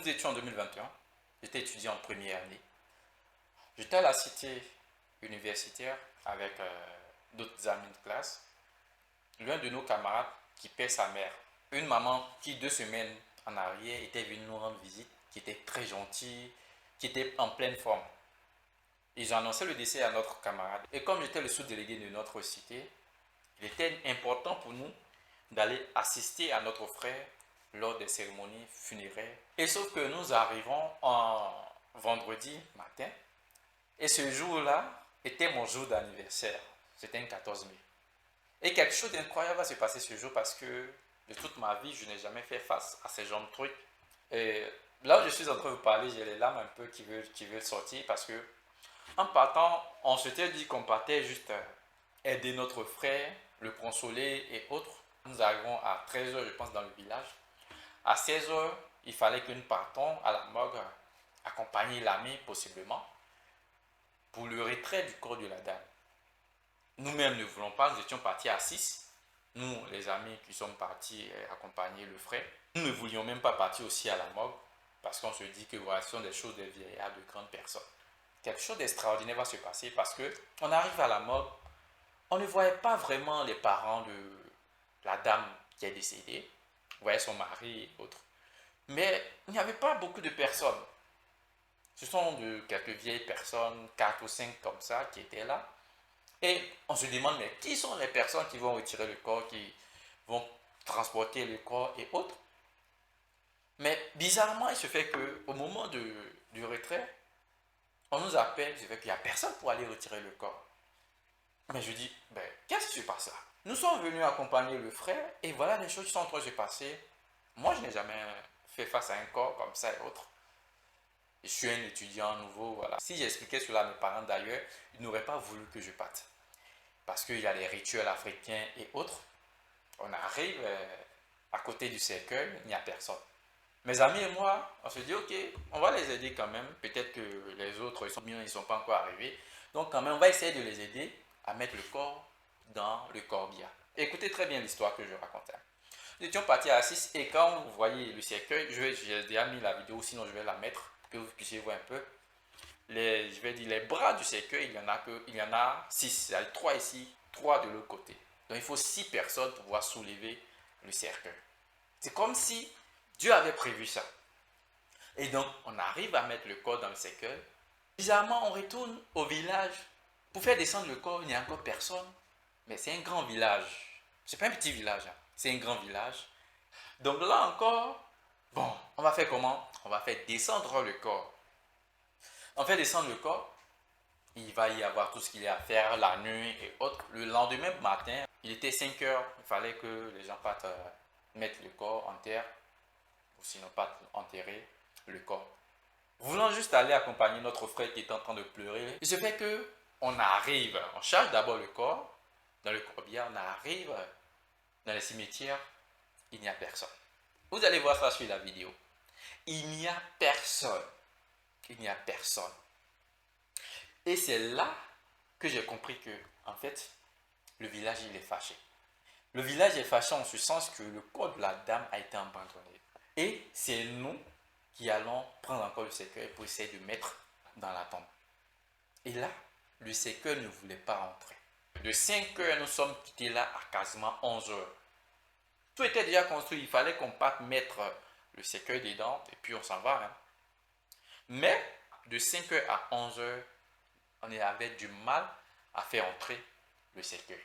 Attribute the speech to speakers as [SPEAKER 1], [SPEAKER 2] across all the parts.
[SPEAKER 1] nous étions en 2021, j'étais étudiant en première année. J'étais à la cité universitaire avec d'autres amis de classe. L'un de nos camarades qui perd sa mère. Une maman qui, 2 semaines en arrière, était venue nous rendre visite, qui était très gentille, qui était en pleine forme. Ils ont annoncé le décès à notre camarade. Et comme j'étais le sous-délégué de notre cité, il était important pour nous d'aller assister à notre frère lors des cérémonies funéraires. Et sauf que nous arrivons en vendredi matin, et ce jour-là était mon jour d'anniversaire. C'était un 14 mai. Et quelque chose d'incroyable va se passer ce jour parce que de toute ma vie, je n'ai jamais fait face à ce genre de trucs. Et là où je suis en train de vous parler, j'ai les larmes un peu qui veulent sortir parce que en partant, on s'était dit qu'on partait juste aider notre frère, le consoler et autres. Nous arrivons à 13 h, je pense, dans le village. À 16 h, il fallait que nous partons à la morgue, accompagner l'ami possiblement, pour le retrait du corps de la dame. Nous-mêmes ne voulons pas, nous étions partis à 6. Nous, les amis qui sommes partis accompagner le frère, nous ne voulions même pas partir aussi à la morgue parce qu'on se dit que voilà, ce sont des choses de vieillards, de grandes personnes. Quelque chose d'extraordinaire va se passer parce que on arrive à la morgue, on ne voyait pas vraiment les parents de la dame qui est décédée, on voyait son mari et autres. Mais il n'y avait pas beaucoup de personnes. Ce sont de quelques vieilles personnes, 4 ou 5 comme ça, qui étaient là. Et on se demande, mais qui sont les personnes qui vont retirer le corps, qui vont transporter le corps et autres. Mais bizarrement, il se fait qu'au moment du retrait, on nous appelle, il se fait qu'il n'y a personne pour aller retirer le corps. Mais je dis, ben, qu'est-ce qui se passe là? Nous sommes venus accompagner le frère et voilà les choses qui sont en train de se passer. Moi, je n'ai jamais fait face à un corps comme ça et autres. Je suis un étudiant nouveau, voilà. Si j'expliquais cela à mes parents d'ailleurs, ils n'auraient pas voulu que je parte. Parce qu'il y a les rituels africains et autres. On arrive à côté du cercueil, il n'y a personne. Mes amis et moi, on se dit, ok, on va les aider quand même. Peut-être que les autres, ils ne sont pas encore arrivés. Donc quand même, on va essayer de les aider à mettre le corps dans le corbillard. Écoutez très bien l'histoire que je racontais. Nous étions partis à 6 et quand vous voyez le cercueil, j'ai déjà mis la vidéo, sinon je vais la mettre pour que vous puissiez voir un peu. Je vais dire les bras du cercueil, il y en a 6. Il y a 3 ici, 3 de l'autre côté. Donc il faut 6 personnes pour pouvoir soulever le cercueil. C'est comme si Dieu avait prévu ça. Et donc on arrive à mettre le corps dans le cercueil. Bizarrement, on retourne au village. Pour faire descendre le corps, il n'y a encore personne. Mais c'est un grand village. C'est pas un petit village, hein. C'est un grand village. Donc là encore, bon, on va faire comment? On va faire descendre le corps. On fait descendre le corps. Il va y avoir tout ce qu'il y a à faire la nuit et autres. Le lendemain matin, il était 5 heures. Il fallait que les gens partent mettre le corps en terre. Ou sinon pas enterrer le corps. Voulant juste aller accompagner notre frère qui est en train de pleurer. Il se fait que on arrive, on charge d'abord le corps dans le corbillard, on arrive dans les cimetières, il n'y a personne. Vous allez voir ça sur la vidéo. Il n'y a personne. Il n'y a personne. Et c'est là que j'ai compris que, en fait, le village, il est fâché. Le village est fâché en ce sens que le corps de la dame a été abandonné. Et c'est nous qui allons prendre encore le cercueil pour essayer de mettre dans la tombe. Et là, le cercueil ne voulait pas rentrer. De 5 heures, nous sommes quittés là à quasiment 11 heures. Tout était déjà construit, il fallait qu'on parte mettre le cercueil dedans et puis on s'en va. Hein. Mais de 5 heures à 11 heures, on avait du mal à faire entrer le cercueil.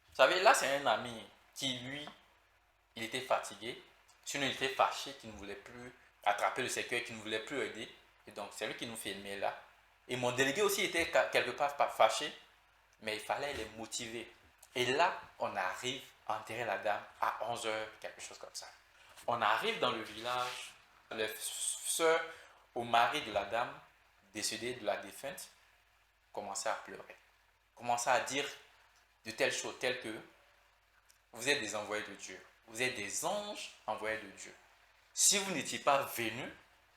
[SPEAKER 1] Vous savez, là c'est un ami qui lui, il était fatigué, sinon il était fâché, qui ne voulait plus attraper le cercueil, qui ne voulait plus aider. Et donc c'est lui qui nous filmait là. Et mon délégué aussi était quelque part fâché, mais il fallait les motiver. Et là, on arrive à enterrer la dame à 11 heures, quelque chose comme ça. On arrive dans le village, les sœurs au mari de la dame décédée de la défunte commençaient à pleurer. Commençaient à dire de telles choses, telles que vous êtes des envoyés de Dieu. Vous êtes des anges envoyés de Dieu. Si vous n'étiez pas venus,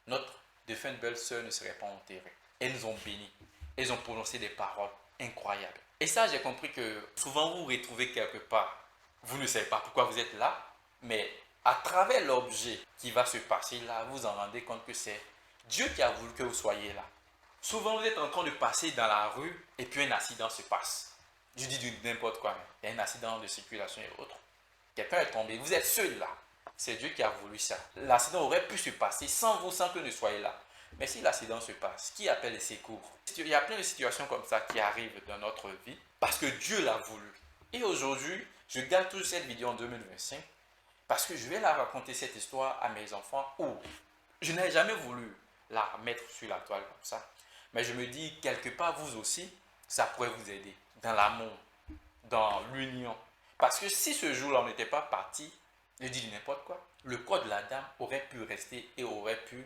[SPEAKER 1] notre défunte belle-sœur ne serait pas enterrée. Elles nous ont bénis. Elles ont prononcé des paroles incroyables. Et ça, j'ai compris que souvent vous vous retrouvez quelque part. Vous ne savez pas pourquoi vous êtes là, mais à travers l'objet qui va se passer là, vous en rendez compte que c'est Dieu qui a voulu que vous soyez là. Souvent, vous êtes en train de passer dans la rue et puis un accident se passe. Je dis du n'importe quoi. Il y a un accident de circulation et autres. Quelqu'un est tombé. Vous êtes seul là. C'est Dieu qui a voulu ça. L'accident aurait pu se passer sans vous, sans que vous ne soyez là. Mais si l'accident se passe, qui appelle les secours? Il y a plein de situations comme ça qui arrivent dans notre vie parce que Dieu l'a voulu. Et aujourd'hui, je garde toujours cette vidéo en 2025 parce que je vais la raconter cette histoire à mes enfants où je n'ai jamais voulu la mettre sur la toile comme ça. Mais je me dis, quelque part, vous aussi, ça pourrait vous aider dans l'amour, dans l'union. Parce que si ce jour-là, on n'était pas parti, je dis n'importe quoi, le corps de la dame aurait pu rester et aurait pu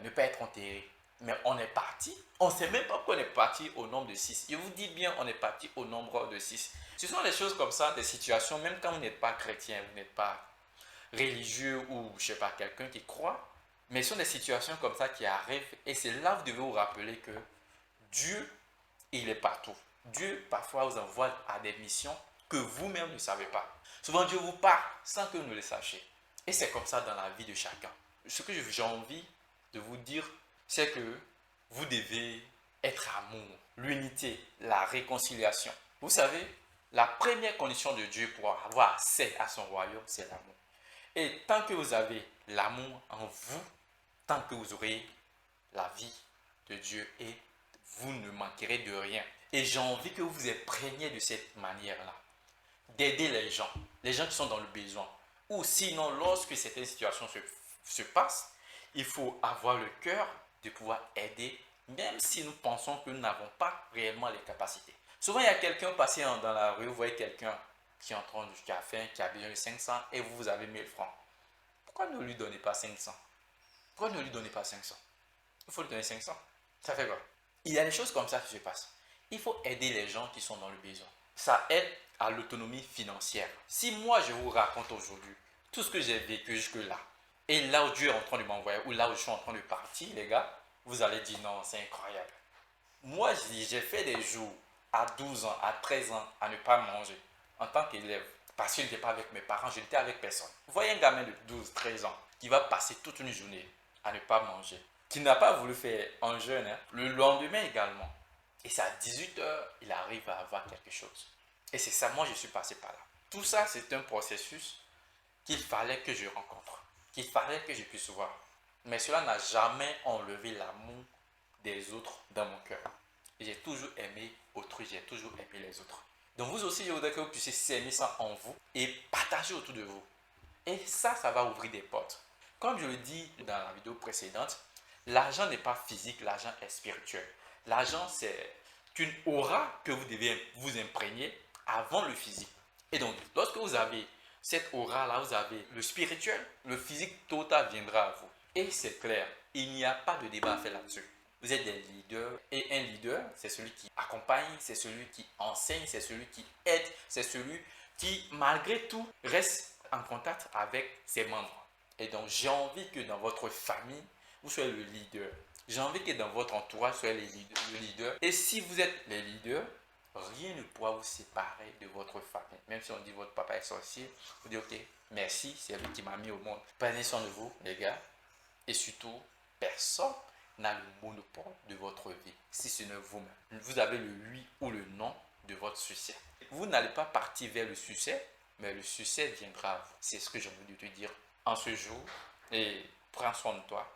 [SPEAKER 1] ne pas être enterré. Mais on est parti. On ne sait même pas pourquoi on est parti au nombre de 6. Je vous dis bien, on est parti au nombre de 6. Ce sont des choses comme ça, des situations, même quand vous n'êtes pas chrétien, vous n'êtes pas religieux ou, je ne sais pas, quelqu'un qui croit. Mais ce sont des situations comme ça qui arrivent et c'est là que vous devez vous rappeler que Dieu, il est partout. Dieu, parfois, vous envoie à des missions que vous-même ne savez pas. Souvent, Dieu vous parle sans que vous ne le sachiez. Et c'est comme ça dans la vie de chacun. Ce que j'ai envie de vous dire, c'est que vous devez être amour, l'unité, la réconciliation. Vous savez, la première condition de Dieu pour avoir accès à son royaume, c'est l'amour. Et tant que vous avez l'amour en vous, tant que vous aurez la vie de Dieu et vous ne manquerez de rien. Et j'ai envie que vous vous imprégniez de cette manière-là, d'aider les gens qui sont dans le besoin. Ou sinon, lorsque certaines situations se passent, il faut avoir le cœur de pouvoir aider, même si nous pensons que nous n'avons pas réellement les capacités. Souvent, il y a quelqu'un passé dans la rue, vous voyez quelqu'un qui est en train de faim, qui a besoin de 500 et vous avez 1000 francs. Pourquoi ne lui donnez pas 500? Pourquoi ne lui donnez pas 500? Il faut lui donner 500. Ça fait quoi? Il y a des choses comme ça qui se passent. Il faut aider les gens qui sont dans le besoin. Ça aide à l'autonomie financière. Si moi je vous raconte aujourd'hui tout ce que j'ai vécu jusque-là, et là où Dieu est en train de m'envoyer, ou là où je suis en train de partir, les gars, vous allez dire non, c'est incroyable. Moi, j'ai fait des jours à 12 ans, à 13 ans, à ne pas manger en tant qu'élève. Parce que je n'étais pas avec mes parents, je n'étais avec personne. Vous voyez un gamin de 12, 13 ans qui va passer toute une journée à ne pas manger, qui n'a pas voulu faire un jeûne, hein, le lendemain également. Et c'est à 18 h, il arrive à avoir quelque chose. Et c'est ça, moi je suis passé par là. Tout ça, c'est un processus qu'il fallait que je rencontre, qu'il fallait que je puisse voir. Mais cela n'a jamais enlevé l'amour des autres dans mon cœur. J'ai toujours aimé autrui, j'ai toujours aimé les autres. Donc vous aussi, je voudrais que vous puissiez s'aimer ça en vous et partager autour de vous. Et ça va ouvrir des portes. Comme je le dis dans la vidéo précédente, l'argent n'est pas physique, l'argent est spirituel. L'argent, c'est une aura que vous devez vous imprégner avant le physique. Et donc, lorsque vous avez cette aura-là, vous avez le spirituel, le physique total viendra à vous. Et c'est clair, il n'y a pas de débat à faire là-dessus. Vous êtes des leaders et un leader, c'est celui qui accompagne, c'est celui qui enseigne, c'est celui qui aide, c'est celui qui, malgré tout, reste en contact avec ses membres. Et donc, j'ai envie que dans votre famille, vous soyez le leader. J'ai envie que dans votre entourage, vous soyez le leader. Et si vous êtes les leaders, rien ne pourra vous séparer de votre famille. Même si on dit votre papa est sorcier, vous dites ok, merci, c'est lui qui m'a mis au monde. Prenez soin de vous, les gars. Et surtout, personne n'a le monopole de votre vie, si ce n'est vous-même. Vous avez le oui ou le non de votre succès. Vous n'allez pas partir vers le succès, mais le succès viendra à vous. C'est ce que j'ai envie de te dire en ce jour. Et prends soin de toi.